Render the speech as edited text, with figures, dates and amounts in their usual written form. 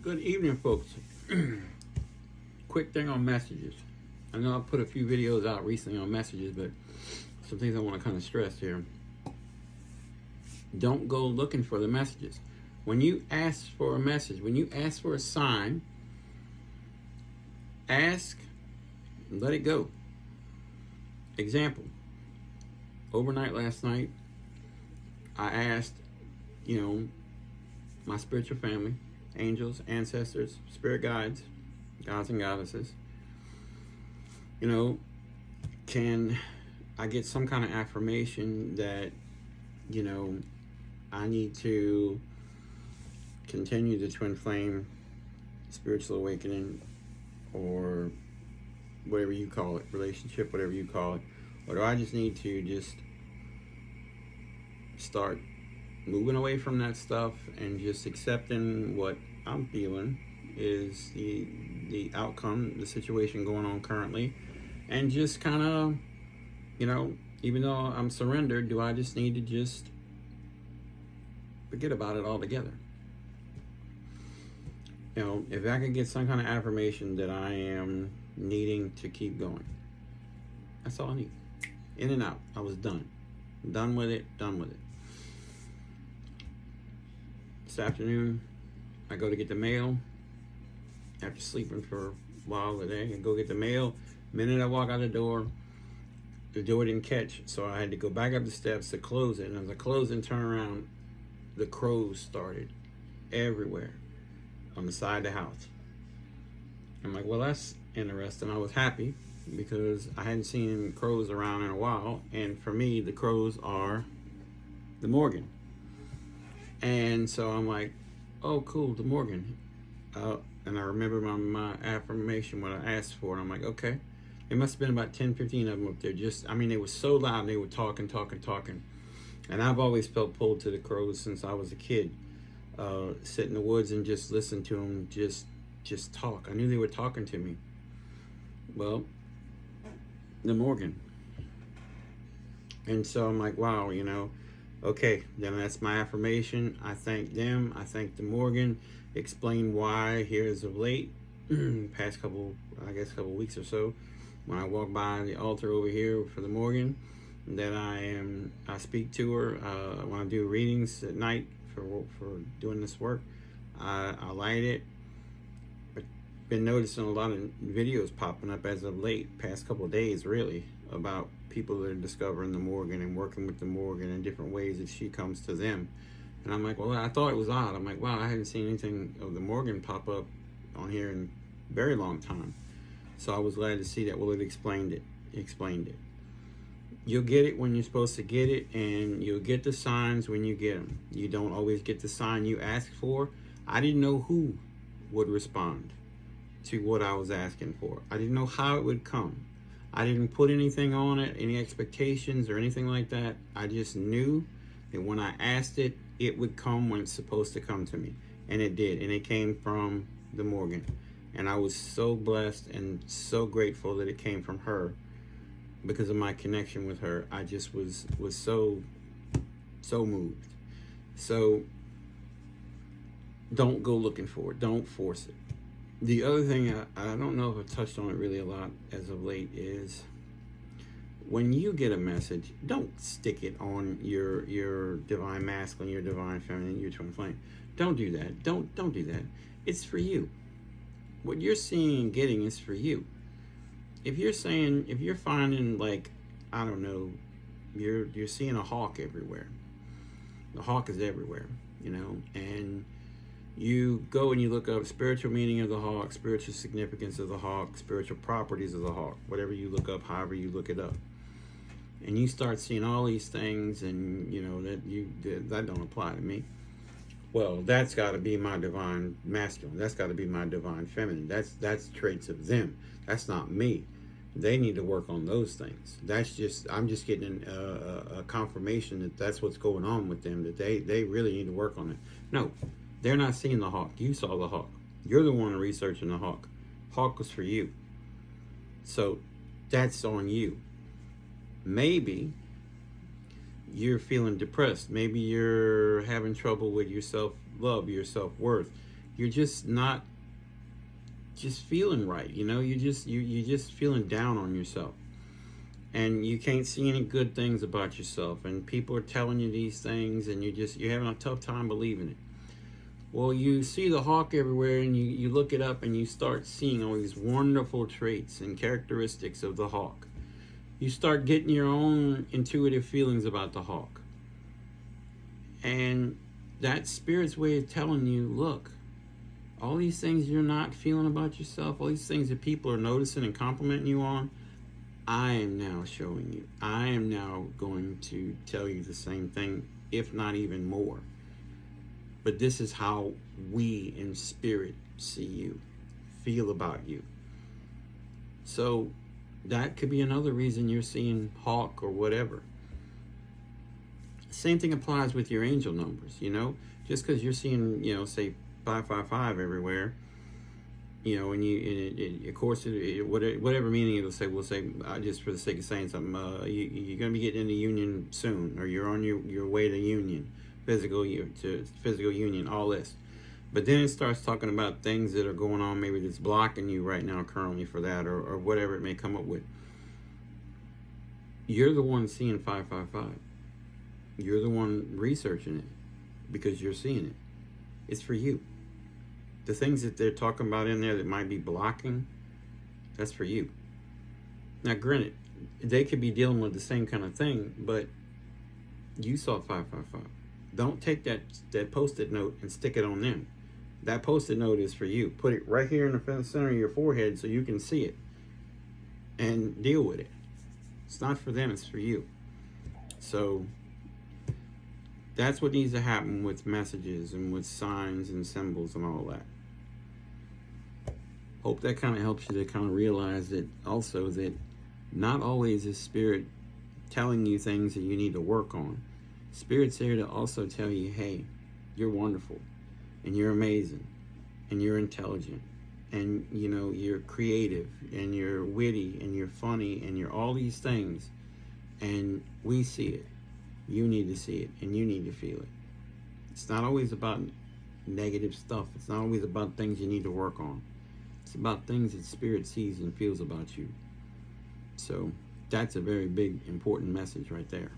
Good evening, folks. Quick thing on messages. I know I put a few videos out recently on messages, but some things I want to kind of stress here. Don't go looking for the messages. When you ask for a message, when you ask for a sign, ask, let it go. Example, overnight last night, I asked, my spiritual family, angels, ancestors, spirit guides, gods and goddesses, can I get some kind of affirmation that, I need to continue the twin flame spiritual awakening, or whatever you call it, relationship, whatever you call it, or do I just need to just start moving away from that stuff and just accepting what I'm feeling is the outcome, the situation going on currently, and just kind of, even though I'm surrendered, do I just need to just forget about it altogether? If I can get some kind of affirmation that I am needing to keep going, that's all I need. In and out. I was done. Done with it. This afternoon, I go to get the mail. After sleeping for a while today, I go get the mail. Minute I walk out the door didn't catch, so I had to go back up the steps to close it. And as I closed and turned around, the crows started everywhere on the side of the house. I'm like, well, that's interesting. I was happy because I hadn't seen crows around in a while, and for me, the crows are the Morgan. And so I'm like, oh, cool, the Morgan. And I remember my affirmation, what I asked for, and I'm like, okay. It must have been about 10, 15 of them up there. They were so loud, and they were talking. And I've always felt pulled to the crows since I was a kid. Sit in the woods and just listen to them just talk. I knew they were talking to me. Well, the Morgan. And so I'm like, wow, okay, then that's my affirmation. I thank them. I thank the Morgan. Explain why here as of late, past couple weeks or so, when I walk by the altar over here for the Morgan, that I speak to her when I do readings at night for doing this work. I light it. But been noticing a lot of videos popping up as of late, past couple of days really, about people that are discovering the Morgan and working with the Morgan in different ways that she comes to them. And I'm like, well, I thought it was odd. I'm like, wow, I hadn't seen anything of the Morgan pop up on here in a very long time. So I was glad to see that. Well, it explained it. You'll get it when you're supposed to get it, and you'll get the signs when you get them. You don't always get the sign you asked for. I didn't know who would respond to what I was asking for. I didn't know how it would come. I didn't put anything on it, any expectations or anything like that. I just knew that when I asked it, it would come when it's supposed to come to me. And it did. And it came from the Morgan. And I was so blessed and so grateful that it came from her because of my connection with her. I just was so moved. So don't go looking for it. Don't force it. The other thing, I don't know if I've touched on it really a lot as of late, is when you get a message, don't stick it on your divine masculine, your divine feminine, your twin flame. Don't do that. Don't do that. It's for you. What you're seeing and getting is for you. If you're finding, like, I don't know, you're seeing a hawk everywhere. The hawk is everywhere, and you go and you look up spiritual meaning of the hawk, spiritual significance of the hawk, spiritual properties of the hawk, whatever you look up, however you look it up. And you start seeing all these things, and that don't apply to me. Well, that's got to be my divine masculine. That's got to be my divine feminine. That's traits of them. That's not me. They need to work on those things. I'm just getting a confirmation that that's what's going on with them, that they really need to work on it. No, they're not seeing the hawk. You saw the hawk. You're the one researching the hawk. Hawk was for you. So that's on you. Maybe you're feeling depressed. Maybe you're having trouble with your self-love, your self-worth. you're just not just feeling right. You know, you're just feeling down on yourself, and you can't see any good things about yourself, and people are telling you these things, and you're having a tough time believing it. Well, you see the hawk everywhere, and you look it up, and you start seeing all these wonderful traits and characteristics of the hawk. You start getting your own intuitive feelings about the hawk. And that spirit's way of telling you, look, all these things you're not feeling about yourself, all these things that people are noticing and complimenting you on, I am now showing you. I am now going to tell you the same thing, if not even more. But this is how we in spirit see you, feel about you. So that could be another reason you're seeing hawk or whatever. Same thing applies with your angel numbers, you know. Just because you're seeing, you know, say 555 everywhere, you know, and of course, whatever meaning it'll say, we'll say, just for the sake of saying something, you're going to be getting into union soon, or you're on your way to union, physical union, all this. But then it starts talking about things that are going on, maybe that's blocking you right now currently for that, or whatever it may come up with. You're the one seeing 555. You're the one researching it because you're seeing it. It's for you. The things that they're talking about in there that might be blocking, that's for you. Now, granted, they could be dealing with the same kind of thing, but you saw 555. Don't take that Post-it note and stick it on them. That Post-it note is for you. Put it right here in the center of your forehead so you can see it and deal with it. It's not for them, it's for you. So that's what needs to happen with messages and with signs and symbols and all that. Hope that kind of helps you to kind of realize that also that not always is Spirit telling you things that you need to work on. Spirit's there to also tell you, hey, you're wonderful, and you're amazing, and you're intelligent, and you know, you're creative, and you're witty, and you're funny, and you're all these things, and we see it. You need to see it, and you need to feel it. It's not always about negative stuff. It's not always about things you need to work on. It's about things that Spirit sees and feels about you. So that's a very big, important message right there.